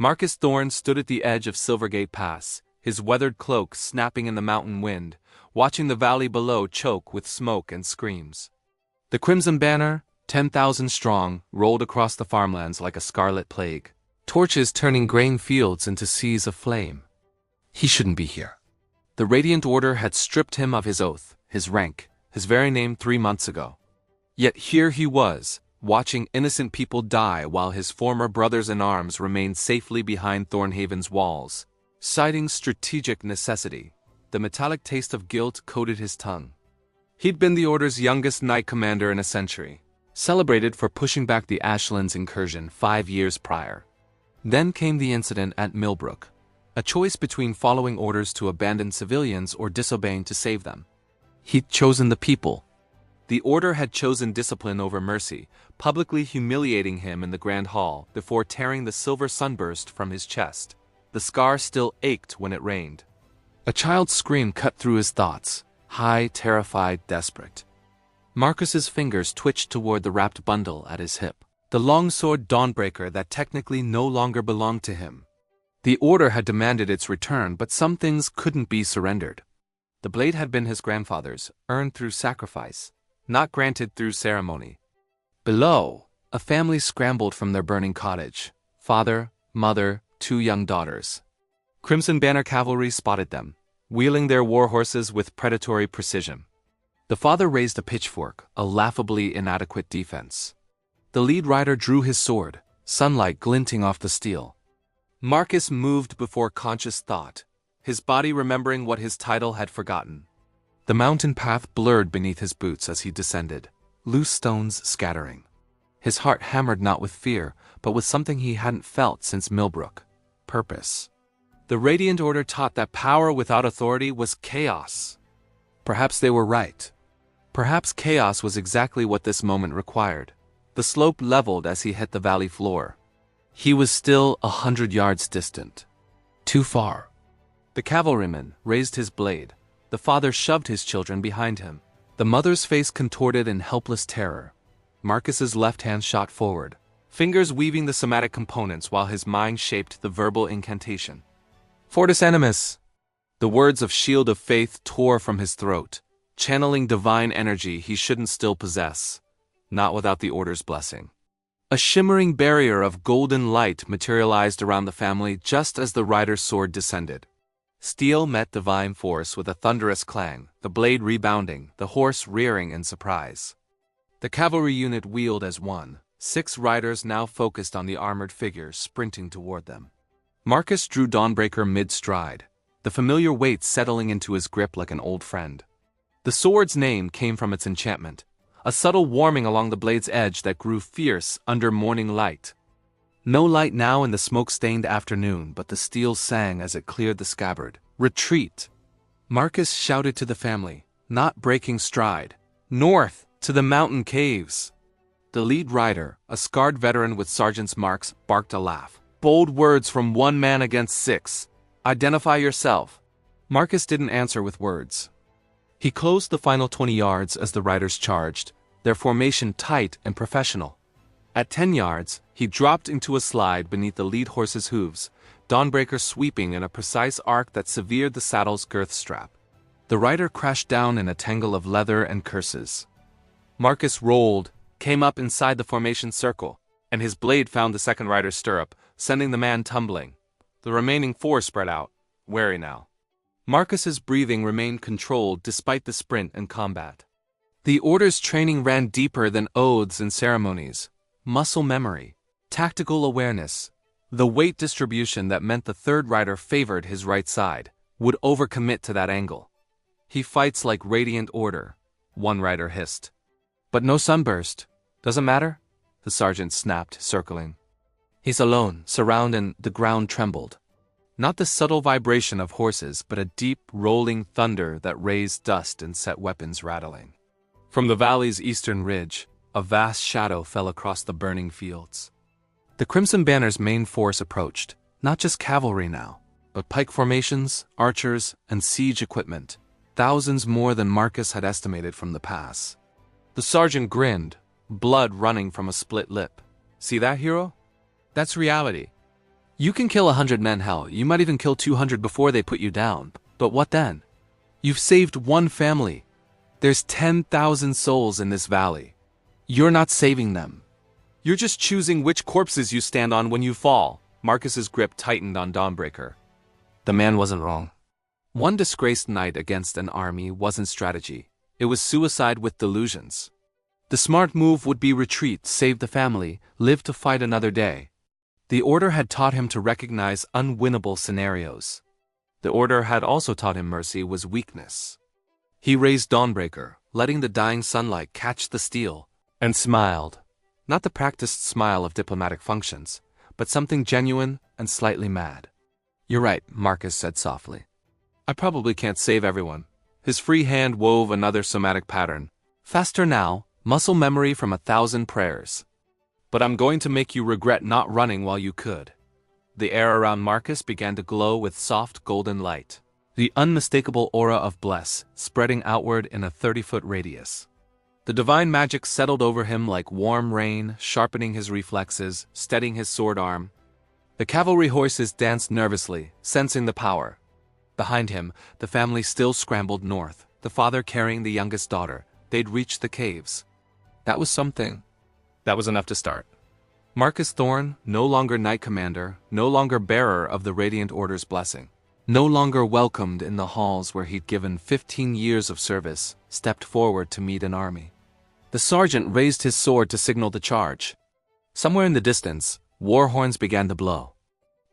Marcus Thorne stood at the edge of Silvergate Pass, his weathered cloak snapping in the mountain wind, watching the valley below choke with smoke and screams. The Crimson Banner, 10,000 strong, rolled across the farmlands like a scarlet plague, torches turning grain fields into seas of flame. He shouldn't be here. The Radiant Order had stripped him of his oath, his rank, his very name 3 months ago. Yet here he was, watching innocent people die while his former brothers-in-arms remained safely behind Thornhaven's walls. Citing strategic necessity, the metallic taste of guilt coated his tongue. He'd been the Order's youngest knight commander in a century, celebrated for pushing back the Ashlands incursion 5 years prior. Then came the incident at Millbrook, a choice between following orders to abandon civilians or disobeying to save them. He'd chosen the people. The Order had chosen discipline over mercy, publicly humiliating him in the Grand Hall before tearing the silver sunburst from his chest. The scar still ached when it rained. A child's scream cut through his thoughts, high, terrified, desperate. Marcus's fingers twitched toward the wrapped bundle at his hip, the longsword Dawnbreaker that technically no longer belonged to him. The Order had demanded its return, but some things couldn't be surrendered. The blade had been his grandfather's, earned through sacrifice, not granted through ceremony. Below, a family scrambled from their burning cottage. Father, mother, 2 young daughters. Crimson Banner cavalry spotted them, wheeling their war horses with predatory precision. The father raised a pitchfork, a laughably inadequate defense. The lead rider drew his sword, sunlight glinting off the steel. Marcus moved before conscious thought, his body remembering what his title had forgotten. The mountain path blurred beneath his boots as he descended, loose stones scattering. His heart hammered not with fear, but with something he hadn't felt since Millbrook. Purpose. The Radiant Order taught that power without authority was chaos. Perhaps they were right. Perhaps chaos was exactly what this moment required. The slope leveled as he hit the valley floor. He was still 100 yards distant. Too far. The cavalryman raised his blade. The father shoved his children behind him. The mother's face contorted in helpless terror. Marcus's left hand shot forward, fingers weaving the somatic components while his mind shaped the verbal incantation. Fortis Animus! The words of Shield of Faith tore from his throat, channeling divine energy he shouldn't still possess, not without the Order's blessing. A shimmering barrier of golden light materialized around the family just as the rider's sword descended. Steel met divine force with a thunderous clang, the blade rebounding, the horse rearing in surprise. The cavalry unit wheeled as one, 6 riders now focused on the armored figure sprinting toward them. Marcus drew Dawnbreaker mid-stride, the familiar weight settling into his grip like an old friend. The sword's name came from its enchantment, a subtle warming along the blade's edge that grew fierce under morning light. No light now in the smoke-stained afternoon, but the steel sang as it cleared the scabbard. Retreat! Marcus shouted to the family, not breaking stride. North, to the mountain caves! The lead rider, a scarred veteran with sergeant's marks, barked a laugh. Bold words from one man against 6. Identify yourself. Marcus didn't answer with words. He closed the final 20 yards as the riders charged, their formation tight and professional. At 10 yards, he dropped into a slide beneath the lead horse's hooves, Dawnbreaker sweeping in a precise arc that severed the saddle's girth strap. The rider crashed down in a tangle of leather and curses. Marcus rolled, came up inside the formation circle, and his blade found the second rider's stirrup, sending the man tumbling. The remaining 4 spread out, wary now. Marcus's breathing remained controlled despite the sprint and combat. The Order's training ran deeper than oaths and ceremonies. Muscle memory, tactical awareness, the weight distribution that meant the third rider favored his right side, would overcommit to that angle. He fights like Radiant Order, one rider hissed. But no sunburst. Doesn't matter? The sergeant snapped, circling. He's alone, surrounded, and the ground trembled. Not the subtle vibration of horses, but a deep, rolling thunder that raised dust and set weapons rattling. From the valley's eastern ridge, a vast shadow fell across the burning fields. The Crimson Banner's main force approached, not just cavalry now, but pike formations, archers, and siege equipment, thousands more than Marcus had estimated from the pass. The sergeant grinned, blood running from a split lip. See that, hero? That's reality. You can kill 100 men, hell, you might even kill 200 before they put you down. But what then? You've saved one family. There's 10,000 souls in this valley. You're not saving them. You're just choosing which corpses you stand on when you fall. Marcus's grip tightened on Dawnbreaker. The man wasn't wrong. One disgraced knight against an army wasn't strategy. It was suicide with delusions. The smart move would be retreat, save the family, live to fight another day. The Order had taught him to recognize unwinnable scenarios. The Order had also taught him mercy was weakness. He raised Dawnbreaker, letting the dying sunlight catch the steel, and smiled. Not the practiced smile of diplomatic functions, but something genuine and slightly mad. You're right, Marcus said softly. I probably can't save everyone. His free hand wove another somatic pattern. Faster now, muscle memory from 1,000 prayers. But I'm going to make you regret not running while you could. The air around Marcus began to glow with soft golden light. The unmistakable aura of bless, spreading outward in a 30-foot radius. The divine magic settled over him like warm rain, sharpening his reflexes, steadying his sword arm. The cavalry horses danced nervously, sensing the power. Behind him, the family still scrambled north, the father carrying the youngest daughter. They'd reached the caves. That was something. That was enough to start. Marcus Thorne, no longer knight commander, no longer bearer of the Radiant Order's blessing, no longer welcomed in the halls where he'd given 15 years of service, stepped forward to meet an army. The sergeant raised his sword to signal the charge. Somewhere in the distance, war horns began to blow.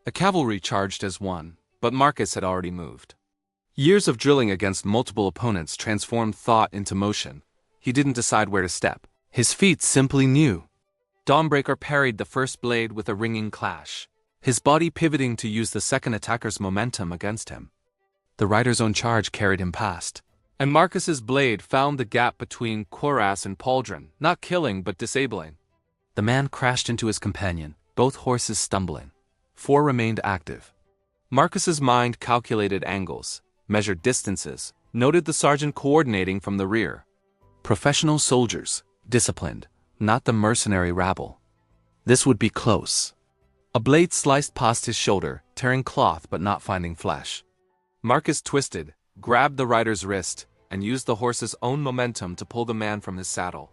The cavalry charged as one, but Marcus had already moved. Years of drilling against multiple opponents transformed thought into motion. He didn't decide where to step. His feet simply knew. Dawnbreaker parried the first blade with a ringing clash, his body pivoting to use the second attacker's momentum against him. The rider's own charge carried him past, and Marcus's blade found the gap between cuirass and pauldron, not killing but disabling. The man crashed into his companion, both horses stumbling. 4 remained active. Marcus's mind calculated angles, measured distances, noted the sergeant coordinating from the rear. Professional soldiers, disciplined, not the mercenary rabble. This would be close. A blade sliced past his shoulder, tearing cloth but not finding flesh. Marcus twisted, grabbed the rider's wrist, and used the horse's own momentum to pull the man from his saddle.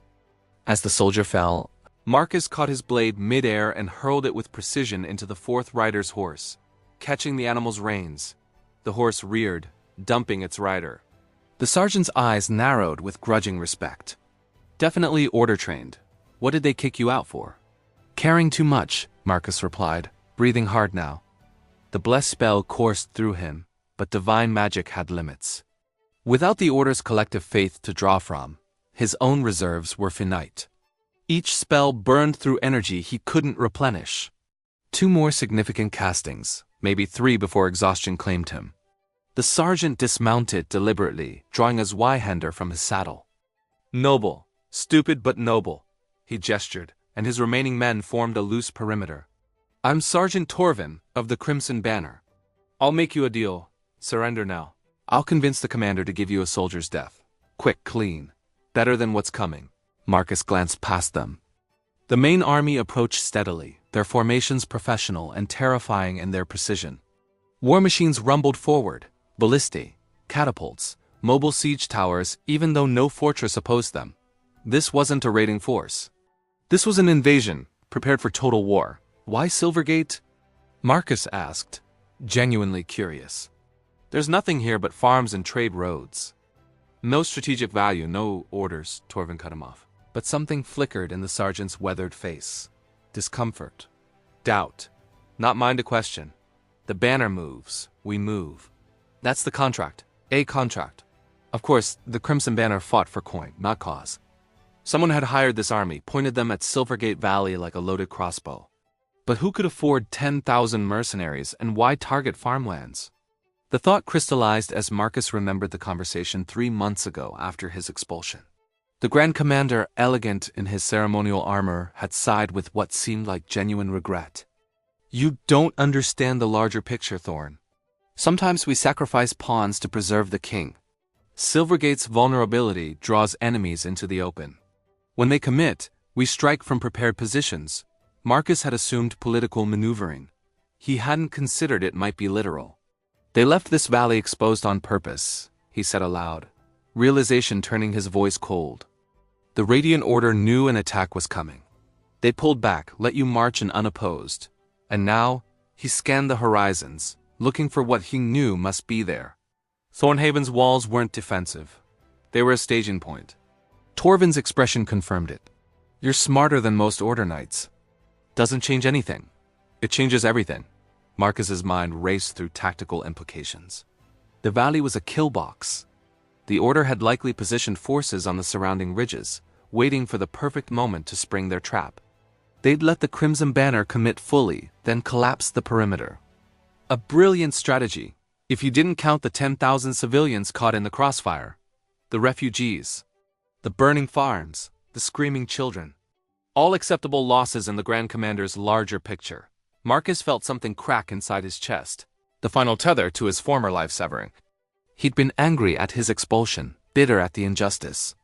As the soldier fell, Marcus caught his blade mid-air and hurled it with precision into the 4th rider's horse, catching the animal's reins. The horse reared, dumping its rider. The sergeant's eyes narrowed with grudging respect. Definitely order-trained. What did they kick you out for? Caring too much, Marcus replied, breathing hard now. The blessed spell coursed through him, but divine magic had limits. Without the Order's collective faith to draw from, his own reserves were finite. Each spell burned through energy he couldn't replenish. 2 more significant castings, maybe 3 before exhaustion claimed him. The sergeant dismounted deliberately, drawing a Zweihander from his saddle. Noble, stupid but noble, he gestured, and his remaining men formed a loose perimeter. I'm Sergeant Torvin of the Crimson Banner. I'll make you a deal. Surrender now. I'll convince the commander to give you a soldier's death. Quick, clean. Better than what's coming. Marcus glanced past them. The main army approached steadily, their formations professional and terrifying in their precision. War machines rumbled forward, ballistae, catapults, mobile siege towers, even though no fortress opposed them. This wasn't a raiding force. This was an invasion, prepared for total war. Why Silvergate? Marcus asked, genuinely curious. There's nothing here but farms and trade roads. No strategic value, no orders, Torvin cut him off. But something flickered in the sergeant's weathered face. Discomfort. Doubt. Not mine to question. The banner moves, we move. That's the contract. A contract. Of course, the Crimson Banner fought for coin, not cause. Someone had hired this army, pointed them at Silvergate Valley like a loaded crossbow. But who could afford 10,000 mercenaries, and why target farmlands? The thought crystallized as Marcus remembered the conversation 3 months ago after his expulsion. The Grand Commander, elegant in his ceremonial armor, had sighed with what seemed like genuine regret. You don't understand the larger picture, Thorne. Sometimes we sacrifice pawns to preserve the king. Silvergate's vulnerability draws enemies into the open. When they commit, we strike from prepared positions. Marcus had assumed political maneuvering. He hadn't considered it might be literal. They left this valley exposed on purpose, he said aloud, realization turning his voice cold. The Radiant Order knew an attack was coming. They pulled back, let you march in unopposed. And now, he scanned the horizons, looking for what he knew must be there. Thornhaven's walls weren't defensive. They were a staging point. Torvin's expression confirmed it. You're smarter than most Order Knights. Doesn't change anything. It changes everything. Marcus's mind raced through tactical implications. The valley was a kill box. The Order had likely positioned forces on the surrounding ridges, waiting for the perfect moment to spring their trap. They'd let the Crimson Banner commit fully, then collapse the perimeter. A brilliant strategy, if you didn't count the 10,000 civilians caught in the crossfire. The refugees. The burning farms. The screaming children. All acceptable losses in the Grand Commander's larger picture. Marcus felt something crack inside his chest. The final tether to his former life severing. He'd been angry at his expulsion, bitter at the injustice.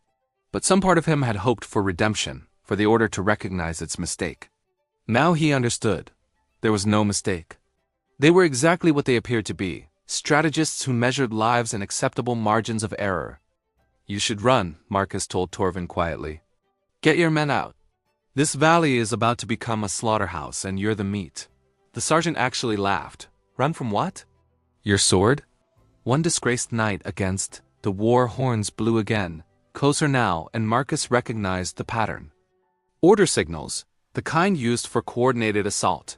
But some part of him had hoped for redemption, for the Order to recognize its mistake. Now he understood. There was no mistake. They were exactly what they appeared to be, strategists who measured lives in acceptable margins of error. You should run, Marcus told Torvin quietly. Get your men out. This valley is about to become a slaughterhouse and you're the meat. The sergeant actually laughed. Run from what? Your sword? One disgraced knight against. The war horns blew again, closer now, and Marcus recognized the pattern. Order signals, the kind used for coordinated assault.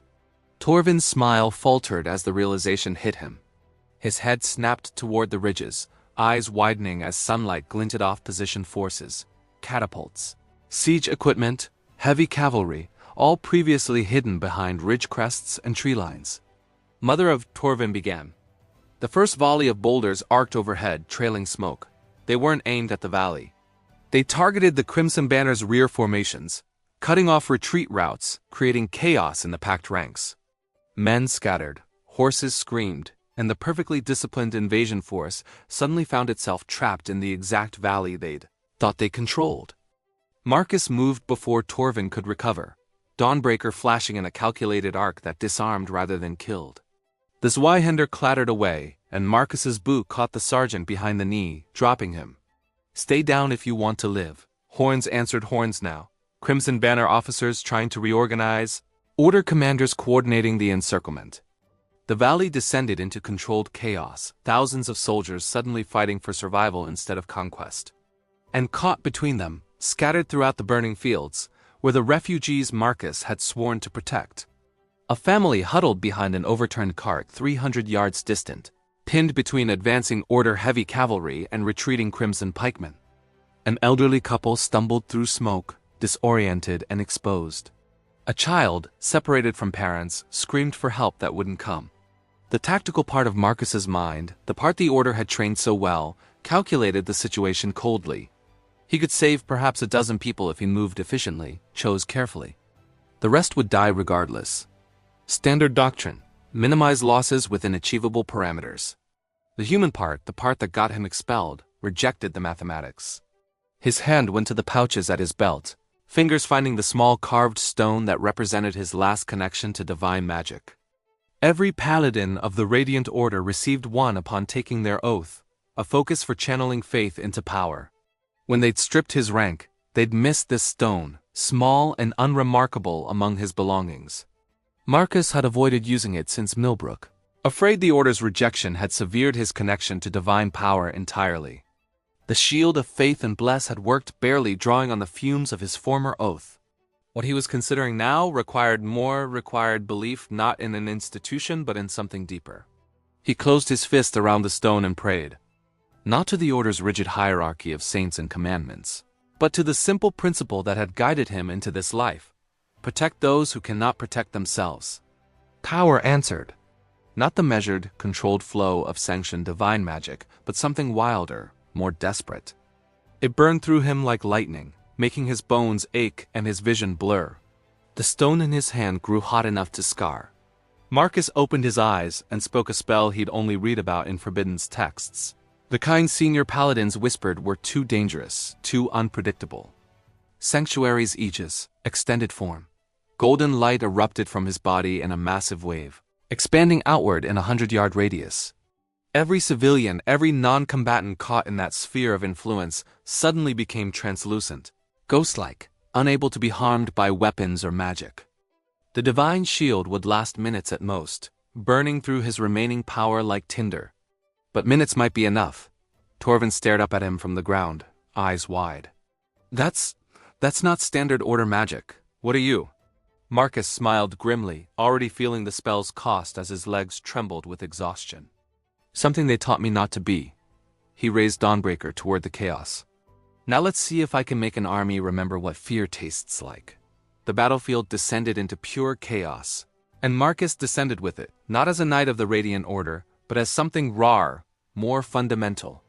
Torvin's smile faltered as the realization hit him. His head snapped toward the ridges, eyes widening as sunlight glinted off position forces, catapults, siege equipment, heavy cavalry, all previously hidden behind ridge crests and tree lines. Mother of Torvin began. The first volley of boulders arced overhead, trailing smoke. They weren't aimed at the valley. They targeted the Crimson Banner's rear formations, cutting off retreat routes, creating chaos in the packed ranks. Men scattered, horses screamed, and the perfectly disciplined invasion force suddenly found itself trapped in the exact valley they'd thought they controlled. Marcus moved before Torvin could recover, Dawnbreaker flashing in a calculated arc that disarmed rather than killed. The Zweihander clattered away, and Marcus's boot caught the sergeant behind the knee, dropping him. Stay down if you want to live. Horns answered horns now. Crimson Banner officers trying to reorganize, Order commanders coordinating the encirclement. The valley descended into controlled chaos, thousands of soldiers suddenly fighting for survival instead of conquest. And caught between them, scattered throughout the burning fields, were the refugees Marcus had sworn to protect. A family huddled behind an overturned cart 300 yards distant, pinned between advancing Order heavy cavalry and retreating Crimson pikemen. An elderly couple stumbled through smoke, disoriented and exposed. A child, separated from parents, screamed for help that wouldn't come. The tactical part of Marcus's mind, the part the Order had trained so well, calculated the situation coldly. He could save perhaps a dozen people if he moved efficiently, chose carefully. The rest would die regardless. Standard doctrine: minimize losses within achievable parameters. The human part, the part that got him expelled, rejected the mathematics. His hand went to the pouches at his belt, fingers finding the small carved stone that represented his last connection to divine magic. Every Paladin of the Radiant Order received one upon taking their oath, a focus for channeling faith into power. When they'd stripped his rank, they'd missed this stone, small and unremarkable among his belongings. Marcus had avoided using it since Millbrook, afraid the Order's rejection had severed his connection to divine power entirely. The shield of faith and bless had worked barely, drawing on the fumes of his former oath. What he was considering now required belief not in an institution but in something deeper. He closed his fist around the stone and prayed. Not to the Order's rigid hierarchy of saints and commandments, but to the simple principle that had guided him into this life. Protect those who cannot protect themselves. Power answered. Not the measured, controlled flow of sanctioned divine magic, but something wilder, more desperate. It burned through him like lightning, making his bones ache and his vision blur. The stone in his hand grew hot enough to scar. Marcus opened his eyes and spoke a spell he'd only read about in Forbidden's texts. The kind senior paladins whispered were too dangerous, too unpredictable. Sanctuary's aegis, extended form. Golden light erupted from his body in a massive wave. expanding outward in a 100-yard radius. Every civilian, every non-combatant caught in that sphere of influence suddenly became translucent, ghost-like, unable to be harmed by weapons or magic. The divine shield would last minutes at most, burning through his remaining power like tinder. But minutes might be enough. Torvin stared up at him from the ground, eyes wide. That's not standard order magic. What are you? Marcus smiled grimly, already feeling the spell's cost as his legs trembled with exhaustion. Something they taught me not to be. He raised Dawnbreaker toward the chaos. Now let's see if I can make an army remember what fear tastes like. The battlefield descended into pure chaos, and Marcus descended with it, not as a knight of the Radiant Order, but as something raw, more fundamental.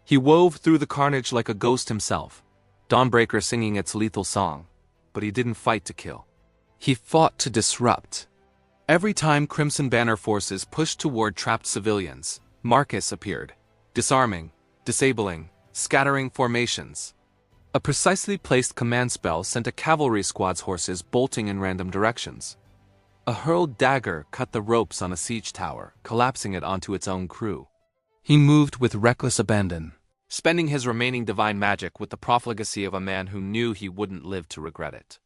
He wove through the carnage like a ghost himself, Dawnbreaker singing its lethal song, but he didn't fight to kill. He fought to disrupt. Every time Crimson Banner forces pushed toward trapped civilians, Marcus appeared, disarming, disabling, scattering formations. A precisely placed command spell sent a cavalry squad's horses bolting in random directions. A hurled dagger cut the ropes on a siege tower, collapsing it onto its own crew. He moved with reckless abandon, spending his remaining divine magic with the profligacy of a man who knew he wouldn't live to regret it.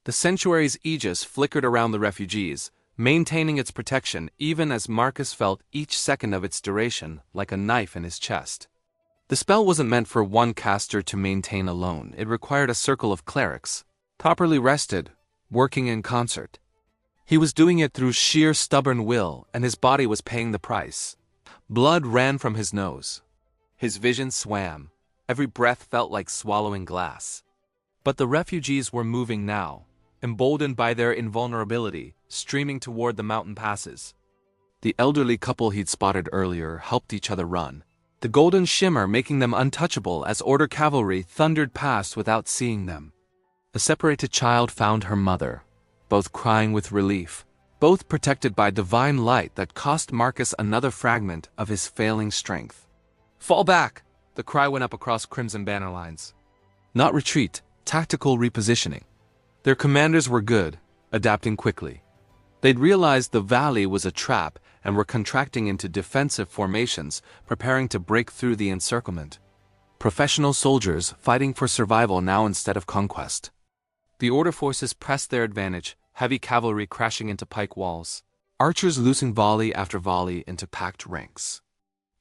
The sanctuary's aegis flickered around the refugees, maintaining its protection even as Marcus felt each second of its duration like a knife in his chest. The spell wasn't meant for one caster to maintain alone. It required a circle of clerics, properly rested, working in concert. He was doing it through sheer stubborn will, and his body was paying the price. Blood ran from his nose. His vision swam. Every breath felt like swallowing glass. But the refugees were moving now, emboldened by their invulnerability, streaming toward the mountain passes. The elderly couple he'd spotted earlier helped each other run, the golden shimmer making them untouchable as Order cavalry thundered past without seeing them. A separated child found her mother, both crying with relief, both protected by divine light that cost Marcus another fragment of his failing strength. "Fall back!" the cry went up across Crimson Banner lines. Not retreat, tactical repositioning. Their commanders were good, adapting quickly. They'd realized the valley was a trap and were contracting into defensive formations, preparing to break through the encirclement. Professional soldiers fighting for survival now instead of conquest. The Order forces pressed their advantage, heavy cavalry crashing into pike walls, archers loosing volley after volley into packed ranks.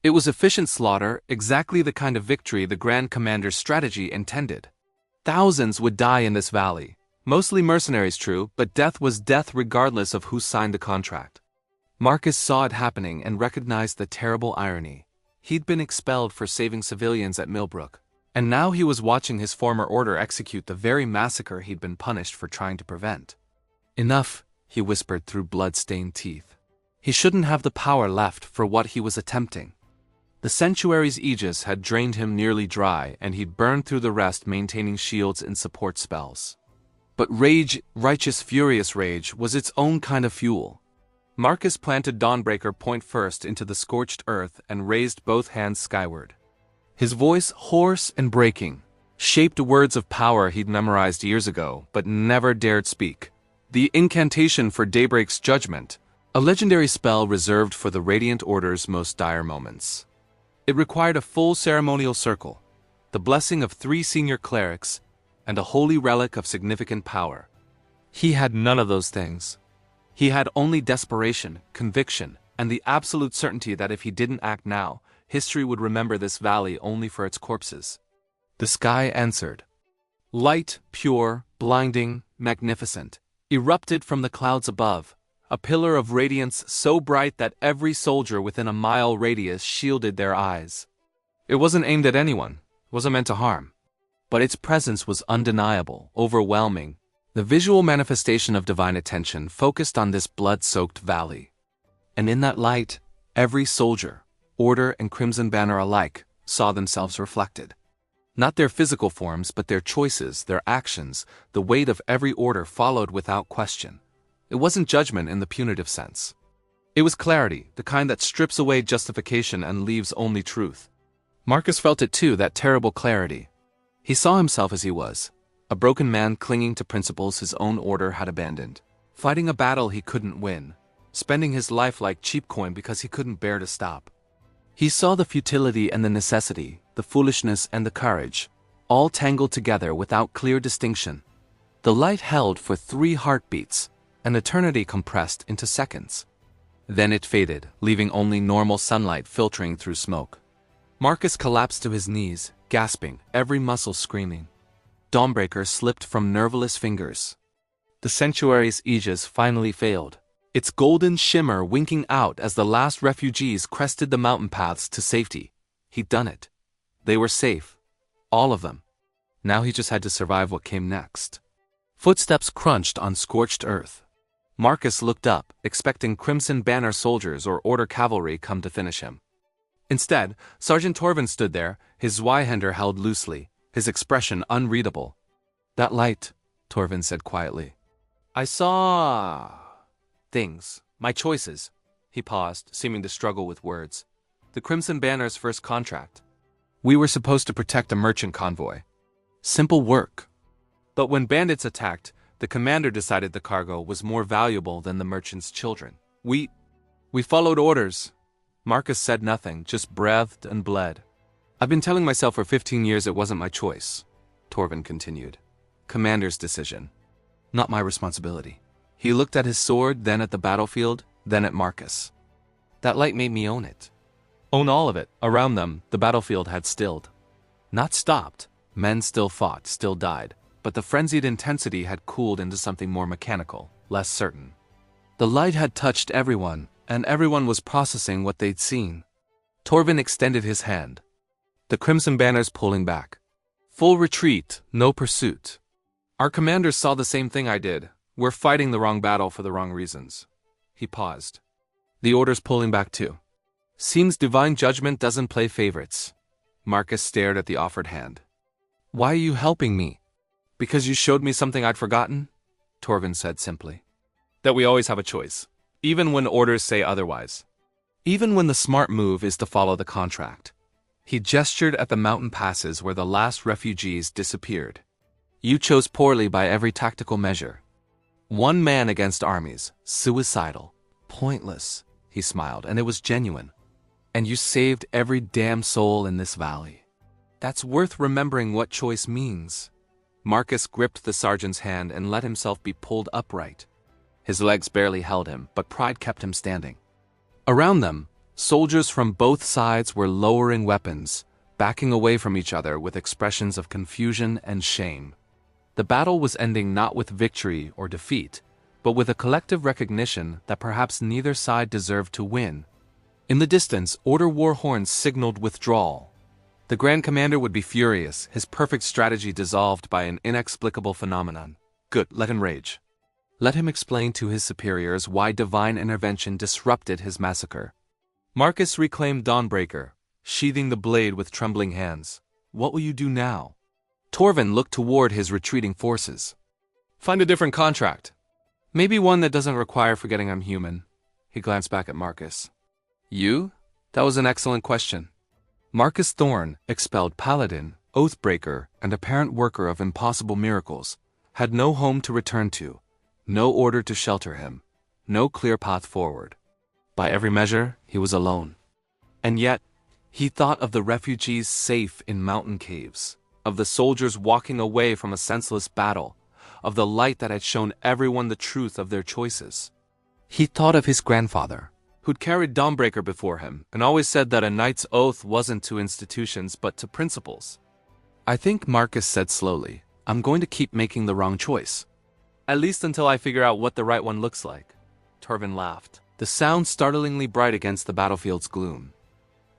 It was efficient slaughter, exactly the kind of victory the Grand Commander's strategy intended. Thousands would die in this valley. Mostly mercenaries, true, but death was death regardless of who signed the contract. Marcus saw it happening and recognized the terrible irony. He'd been expelled for saving civilians at Millbrook, and now he was watching his former order execute the very massacre he'd been punished for trying to prevent. "Enough," he whispered through blood-stained teeth. He shouldn't have the power left for what he was attempting. The sanctuary's aegis had drained him nearly dry, and he'd burned through the rest maintaining shields and support spells. But rage, righteous, furious rage, was its own kind of fuel. Marcus planted Dawnbreaker point first into the scorched earth and raised both hands skyward. His voice, hoarse and breaking, shaped words of power he'd memorized years ago, but never dared speak. The incantation for Daybreak's judgment, a legendary spell reserved for the Radiant Order's most dire moments. It required a full ceremonial circle, the blessing of 3 senior clerics, and a holy relic of significant power. He had none of those things. He had only desperation, conviction, and the absolute certainty that if he didn't act now, history would remember this valley only for its corpses. The sky answered. Light, pure, blinding, magnificent, erupted from the clouds above, a pillar of radiance so bright that every soldier within a mile radius shielded their eyes. It wasn't aimed at anyone, wasn't meant to harm. But its presence was undeniable, overwhelming. The visual manifestation of divine attention focused on this blood-soaked valley. And in that light, every soldier, Order and Crimson Banner alike, saw themselves reflected. Not their physical forms, but their choices, their actions, the weight of every order followed without question. It wasn't judgment in the punitive sense. It was clarity, the kind that strips away justification and leaves only truth. Marcus felt it too, that terrible clarity. He saw himself as he was, a broken man clinging to principles his own order had abandoned, fighting a battle he couldn't win, spending his life like cheap coin because he couldn't bear to stop. He saw the futility and the necessity, the foolishness and the courage, all tangled together without clear distinction. The light held for 3 heartbeats, an eternity compressed into seconds. Then it faded, leaving only normal sunlight filtering through smoke. Marcus collapsed to his knees, gasping, every muscle screaming. Dawnbreaker slipped from nerveless fingers. The sanctuary's aegis finally failed, its golden shimmer winking out as the last refugees crested the mountain paths to safety. He'd done it. They were safe. All of them. Now he just had to survive what came next. Footsteps crunched on scorched earth. Marcus looked up, expecting Crimson Banner soldiers or Order cavalry come to finish him. Instead, Sergeant Thorne stood there, his Zweihander held loosely, his expression unreadable. "That light," Thorne said quietly. "I saw... things. My choices." He paused, seeming to struggle with words. "The Crimson Banner's first contract. We were supposed to protect a merchant convoy. Simple work. But when bandits attacked, the commander decided the cargo was more valuable than the merchant's children. We followed orders." Marcus said nothing, just breathed and bled. "I've been telling myself for 15 years it wasn't my choice," Thorne continued. "Commander's decision. Not my responsibility." He looked at his sword, then at the battlefield, then at Marcus. "That light made me own it. Own all of it." Around them, the battlefield had stilled. Not stopped. Men still fought, still died, but the frenzied intensity had cooled into something more mechanical, less certain. The light had touched everyone, and everyone was processing what they'd seen. Thorne extended his hand. "The Crimson Banner's pulling back. Full retreat, no pursuit. Our commanders saw the same thing I did. We're fighting the wrong battle for the wrong reasons." He paused. "The Order's pulling back too. Seems divine judgment doesn't play favorites." Marcus stared at the offered hand. "Why are you helping me?" "Because you showed me something I'd forgotten," Thorne said simply. "That we always have a choice, even when orders say otherwise. Even when the smart move is to follow the contract." He gestured at the mountain passes where the last refugees disappeared. "You chose poorly by every tactical measure. One man against armies, suicidal, pointless," he smiled, and it was genuine. "And you saved every damn soul in this valley. That's worth remembering what choice means." Marcus gripped the sergeant's hand and let himself be pulled upright. His legs barely held him, but pride kept him standing. Around them, soldiers from both sides were lowering weapons, backing away from each other with expressions of confusion and shame. The battle was ending not with victory or defeat, but with a collective recognition that perhaps neither side deserved to win. In the distance, Order war horns signaled withdrawal. The Grand Commander would be furious, his perfect strategy dissolved by an inexplicable phenomenon. Good, let him rage. Let him explain to his superiors why divine intervention disrupted his massacre. Marcus reclaimed Dawnbreaker, sheathing the blade with trembling hands. "What will you do now?" Thorne looked toward his retreating forces. "Find a different contract. Maybe one that doesn't require forgetting I'm human." He glanced back at Marcus. "You? That was an excellent question." Marcus Thorne, expelled Paladin, Oathbreaker, and apparent worker of impossible miracles, had no home to return to, no order to shelter him, no clear path forward. By every measure, he was alone. And yet, he thought of the refugees safe in mountain caves, of the soldiers walking away from a senseless battle, of the light that had shown everyone the truth of their choices. He thought of his grandfather, who'd carried Dawnbreaker before him and always said that a knight's oath wasn't to institutions but to principles. "I think," Marcus said slowly, "I'm going to keep making the wrong choice. At least until I figure out what the right one looks like." Thorne laughed, the sound startlingly bright against the battlefield's gloom.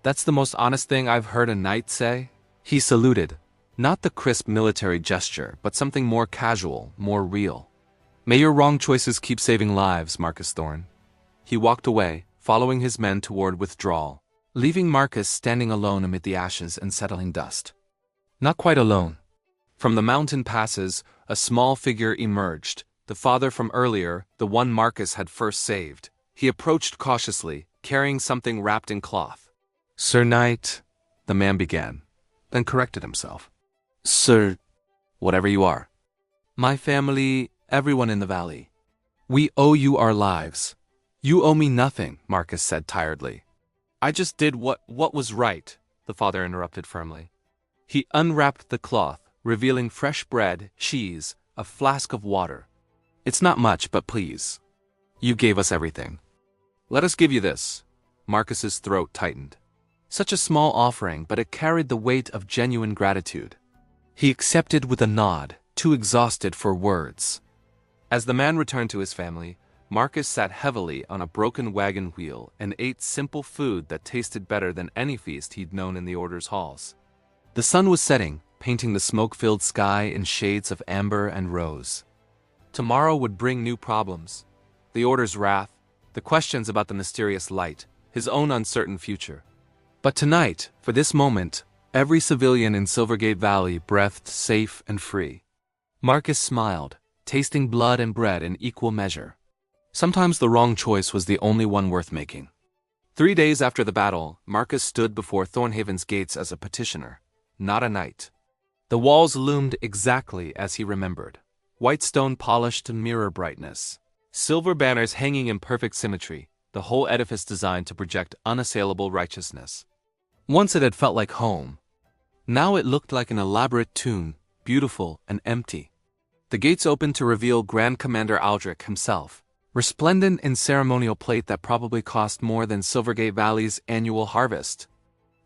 "That's the most honest thing I've heard a knight say." He saluted, not the crisp military gesture, but something more casual, more real. "May your wrong choices keep saving lives, Marcus Thorne." He walked away, following his men toward withdrawal, leaving Marcus standing alone amid the ashes and settling dust. Not quite alone. From the mountain passes, a small figure emerged, the father from earlier, the one Marcus had first saved. He approached cautiously, carrying something wrapped in cloth. "Sir Knight," the man began, then corrected himself. "Sir, whatever you are. My family, everyone in the valley. We owe you our lives. You owe me nothing, Marcus said tiredly. I just did what was right, the father interrupted firmly. He unwrapped the cloth, revealing fresh bread, cheese, a flask of water. It's not much, but please. You gave us everything. Let us give you this. Marcus's throat tightened. Such a small offering, but it carried the weight of genuine gratitude. He accepted with a nod, too exhausted for words. As the man returned to his family, Marcus sat heavily on a broken wagon wheel and ate simple food that tasted better than any feast he'd known in the Order's halls. The sun was setting, painting the smoke-filled sky in shades of amber and rose. Tomorrow would bring new problems. The Order's wrath, the questions about the mysterious light, his own uncertain future. But tonight, for this moment, every civilian in Silvergate Valley breathed safe and free. Marcus smiled, tasting blood and bread in equal measure. Sometimes the wrong choice was the only one worth making. 3 days after the battle, Marcus stood before Thornhaven's gates as a petitioner, not a knight. The walls loomed exactly as he remembered. White stone polished to mirror brightness. Silver banners hanging in perfect symmetry, the whole edifice designed to project unassailable righteousness. Once it had felt like home. Now it looked like an elaborate tomb, beautiful and empty. The gates opened to reveal Grand Commander Aldrich himself, resplendent in ceremonial plate that probably cost more than Silvergate Valley's annual harvest.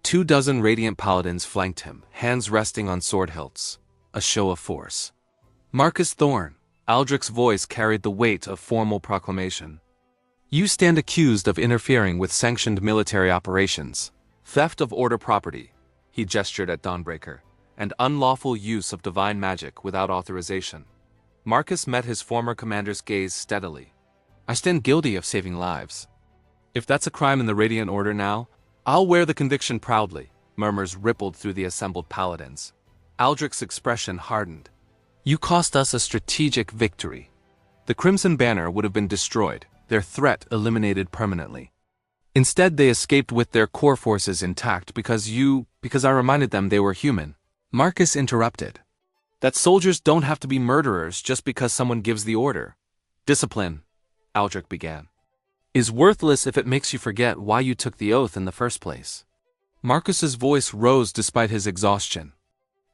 24 radiant paladins flanked him, hands resting on sword hilts, a show of force. Marcus Thorne, Aldrich's voice carried the weight of formal proclamation. You stand accused of interfering with sanctioned military operations, theft of Order property, he gestured at Dawnbreaker, and unlawful use of divine magic without authorization. Marcus met his former commander's gaze steadily. I stand guilty of saving lives. If that's a crime in the Radiant Order now, I'll wear the conviction proudly, murmurs rippled through the assembled paladins. Aldrich's expression hardened. You cost us a strategic victory. The Crimson Banner would have been destroyed, their threat eliminated permanently. Instead, they escaped with their core forces intact because I reminded them they were human. Marcus interrupted. That soldiers don't have to be murderers just because someone gives the order. Discipline, Aldrich began, is worthless if it makes you forget why you took the oath in the first place. Marcus's voice rose despite his exhaustion.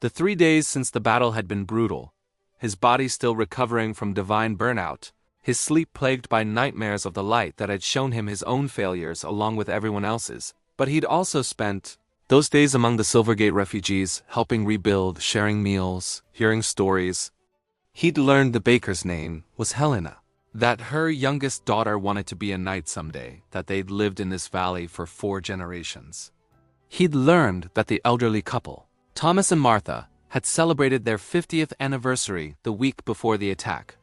The 3 days since the battle had been brutal, his body still recovering from divine burnout, his sleep plagued by nightmares of the light that had shown him his own failures along with everyone else's, but he'd also spent those days among the Silvergate refugees, helping rebuild, sharing meals, hearing stories. He'd learned the baker's name was Helena, that her youngest daughter wanted to be a knight someday, that they'd lived in this valley for 4 generations. He'd learned that the elderly couple, Thomas and Martha, had celebrated their 50th anniversary the week before the attack.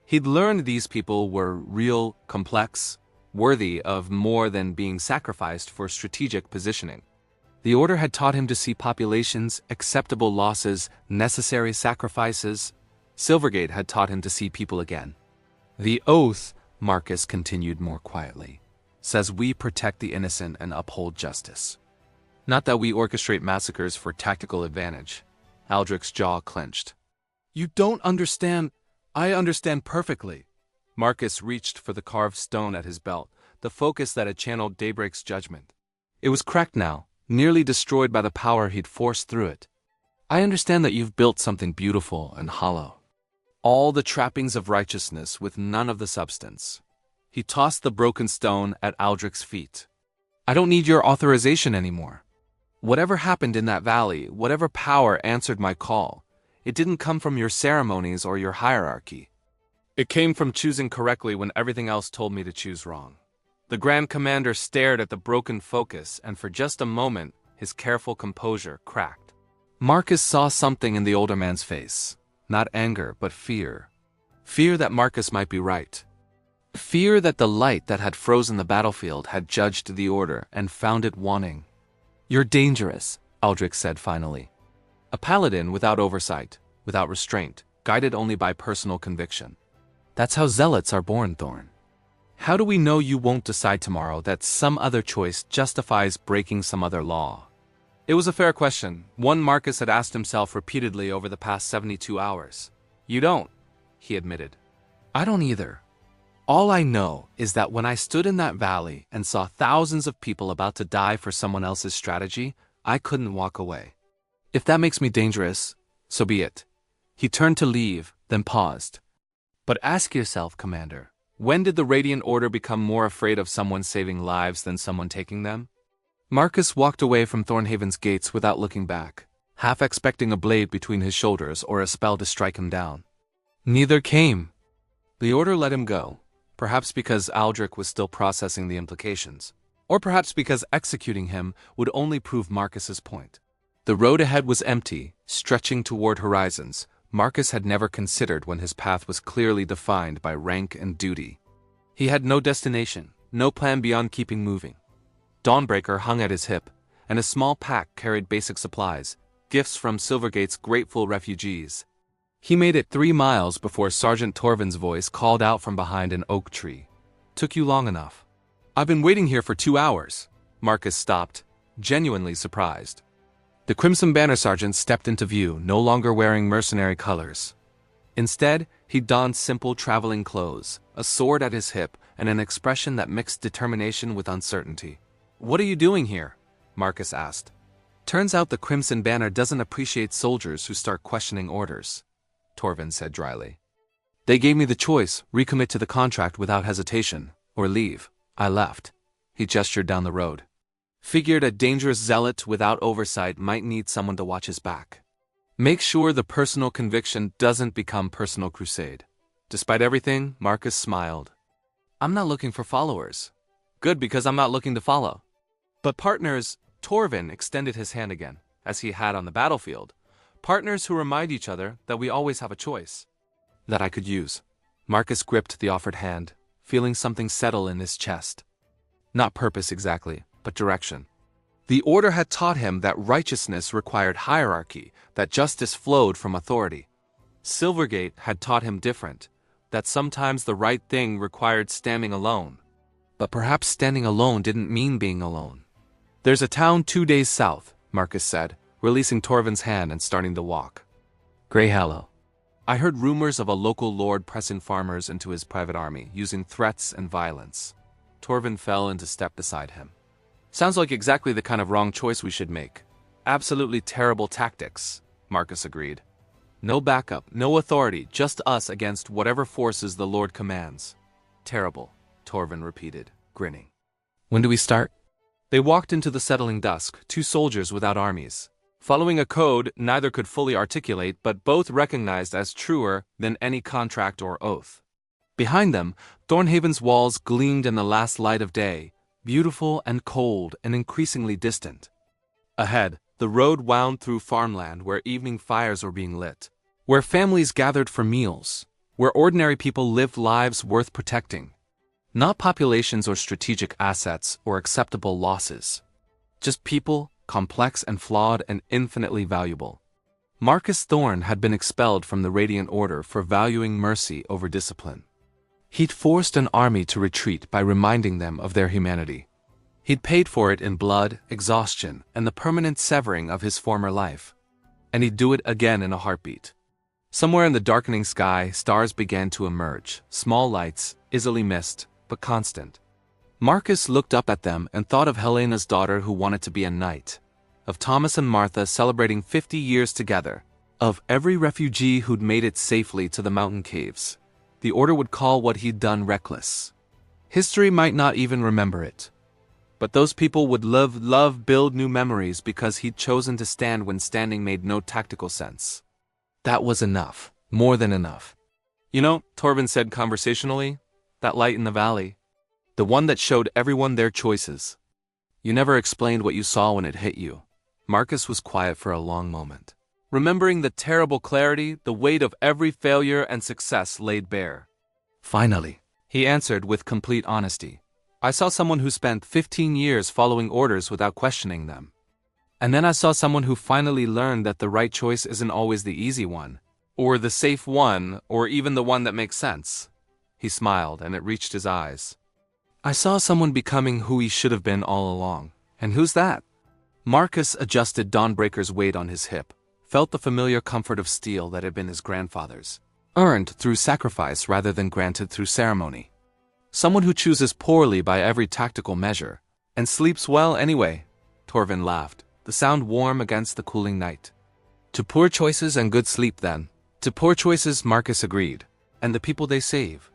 He'd learned these people were real, complex, worthy of more than being sacrificed for strategic positioning. The Order had taught him to see populations, acceptable losses, necessary sacrifices. Silvergate had taught him to see people again. The oath, Marcus continued more quietly, says we protect the innocent and uphold justice. Not that we orchestrate massacres for tactical advantage. Aldrich's jaw clenched. You don't understand. I understand perfectly. Marcus reached for the carved stone at his belt, the focus that had channeled Daybreak's judgment. It was cracked now, nearly destroyed by the power he'd forced through it. I understand that you've built something beautiful and hollow. All the trappings of righteousness with none of the substance. He tossed the broken stone at Aldrich's feet. I don't need your authorization anymore. Whatever happened in that valley, whatever power answered my call, it didn't come from your ceremonies or your hierarchy. It came from choosing correctly when everything else told me to choose wrong. The Grand Commander stared at the broken focus, and for just a moment, his careful composure cracked. Marcus saw something in the older man's face. Not anger, but fear. Fear that Marcus might be right. Fear that the light that had frozen the battlefield had judged the Order and found it wanting. You're dangerous, Aldrich said finally. A paladin without oversight, without restraint, guided only by personal conviction. That's how zealots are born, Thorne. How do we know you won't decide tomorrow that some other choice justifies breaking some other law? It was a fair question, one Marcus had asked himself repeatedly over the past 72 hours. You don't, he admitted. I don't either. All I know is that when I stood in that valley and saw thousands of people about to die for someone else's strategy, I couldn't walk away. If that makes me dangerous, so be it. He turned to leave, then paused. But ask yourself, Commander, when did the Radiant Order become more afraid of someone saving lives than someone taking them? Marcus walked away from Thornhaven's gates without looking back, half expecting a blade between his shoulders or a spell to strike him down. Neither came. The Order let him go, perhaps because Aldrich was still processing the implications, or perhaps because executing him would only prove Marcus's point. The road ahead was empty, stretching toward horizons Marcus had never considered when his path was clearly defined by rank and duty. He had no destination, no plan beyond keeping moving. Dawnbreaker hung at his hip, and a small pack carried basic supplies, gifts from Silvergate's grateful refugees. He made it 3 miles before Sergeant Torvin's voice called out from behind an oak tree. "Took you long enough." "I've been waiting here for 2 hours." Marcus stopped, genuinely surprised. The Crimson Banner Sergeant stepped into view, no longer wearing mercenary colors. Instead, he donned simple traveling clothes, a sword at his hip, and an expression that mixed determination with uncertainty. "What are you doing here?" Marcus asked. "Turns out the Crimson Banner doesn't appreciate soldiers who start questioning orders," Torvin said dryly. "They gave me the choice, recommit to the contract without hesitation, or leave. I left." He gestured down the road. "Figured a dangerous zealot without oversight might need someone to watch his back. Make sure the personal conviction doesn't become personal crusade." Despite everything, Marcus smiled. "I'm not looking for followers." "Good, because I'm not looking to follow." "But partners," Torvin extended his hand again, as he had on the battlefield. "Partners who remind each other that we always have a choice." "That I could use." Marcus gripped the offered hand, feeling something settle in his chest. Not purpose exactly, but direction. The Order had taught him that righteousness required hierarchy, that justice flowed from authority. Silvergate had taught him different, that sometimes the right thing required standing alone. But perhaps standing alone didn't mean being alone. "There's a town 2 days south," Marcus said, releasing Torvin's hand and starting to walk. "Greyhallow. I heard rumors of a local lord pressing farmers into his private army, using threats and violence." Torvin fell into step beside him. "Sounds like exactly the kind of wrong choice we should make. Absolutely terrible tactics," Marcus agreed. "No backup, no authority, just us against whatever forces the Lord commands." "Terrible," Torvin repeated, grinning. "When do we start?" They walked into the settling dusk, 2 soldiers without armies, following a code neither could fully articulate but both recognized as truer than any contract or oath. Behind them, Thornhaven's walls gleamed in the last light of day, beautiful and cold and increasingly distant. Ahead, the road wound through farmland where evening fires were being lit, where families gathered for meals, where ordinary people lived lives worth protecting. Not populations or strategic assets or acceptable losses. Just people, complex and flawed and infinitely valuable. Marcus Thorne had been expelled from the Radiant Order for valuing mercy over discipline. He'd forced an army to retreat by reminding them of their humanity. He'd paid for it in blood, exhaustion, and the permanent severing of his former life. And he'd do it again in a heartbeat. Somewhere in the darkening sky, stars began to emerge, small lights, easily missed, but constant. Marcus looked up at them and thought of Helena's daughter who wanted to be a knight, of Thomas and Martha celebrating 50 years together, of every refugee who'd made it safely to the mountain caves. The Order would call what he'd done reckless. History might not even remember it. But those people would build new memories because he'd chosen to stand when standing made no tactical sense. That was enough, more than enough. "You know," Torvin said conversationally, "that light in the valley. The one that showed everyone their choices. You never explained what you saw when it hit you." Marcus was quiet for a long moment, remembering the terrible clarity, the weight of every failure and success laid bare. "Finally," he answered with complete honesty. "I saw someone who spent 15 years following orders without questioning them. And then I saw someone who finally learned that the right choice isn't always the easy one, or the safe one, or even the one that makes sense." He smiled, and it reached his eyes. "I saw someone becoming who he should have been all along. And who's that?" Marcus adjusted Dawnbreaker's weight on his hip, felt the familiar comfort of steel that had been his grandfather's, earned through sacrifice rather than granted through ceremony. Someone who chooses poorly by every tactical measure, and sleeps well anyway, Torvin laughed, the sound warm against the cooling night. To poor choices and good sleep then. To poor choices, Marcus agreed, and the people they save.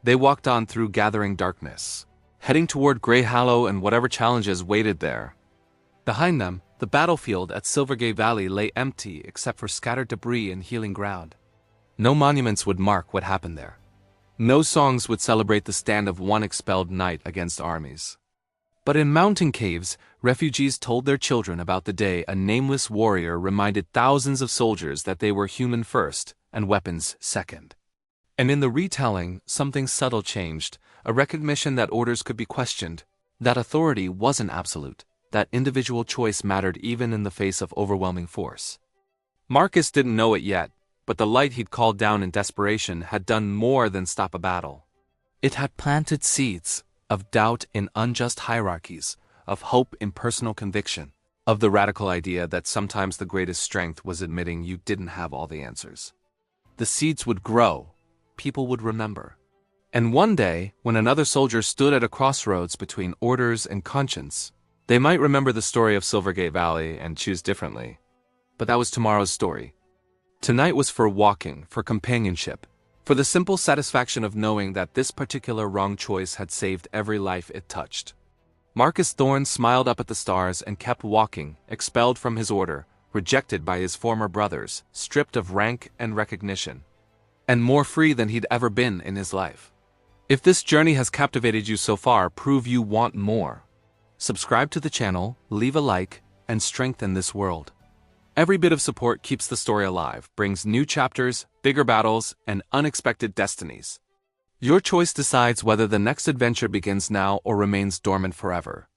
They walked on through gathering darkness, heading toward Grey Hallow and whatever challenges waited there. Behind them, the battlefield at Silvergate Valley lay empty except for scattered debris and healing ground. No monuments would mark what happened there. No songs would celebrate the stand of one expelled knight against armies. But in mountain caves, refugees told their children about the day a nameless warrior reminded thousands of soldiers that they were human first and weapons second. And in the retelling, something subtle changed, a recognition that orders could be questioned, that authority wasn't absolute, that individual choice mattered even in the face of overwhelming force. Marcus didn't know it yet, but the light he'd called down in desperation had done more than stop a battle. It had planted seeds of doubt in unjust hierarchies, of hope in personal conviction, of the radical idea that sometimes the greatest strength was admitting you didn't have all the answers. The seeds would grow, people would remember. And one day, when another soldier stood at a crossroads between orders and conscience, they might remember the story of Silvergate Valley and choose differently. But that was tomorrow's story. Tonight was for walking, for companionship, for the simple satisfaction of knowing that this particular wrong choice had saved every life it touched. Marcus Thorne smiled up at the stars and kept walking, expelled from his order, rejected by his former brothers, stripped of rank and recognition, and more free than he'd ever been in his life. If this journey has captivated you so far, prove you want more. Subscribe to the channel, leave a like, and strengthen this world. Every bit of support keeps the story alive, brings new chapters, bigger battles, and unexpected destinies. Your choice decides whether the next adventure begins now or remains dormant forever.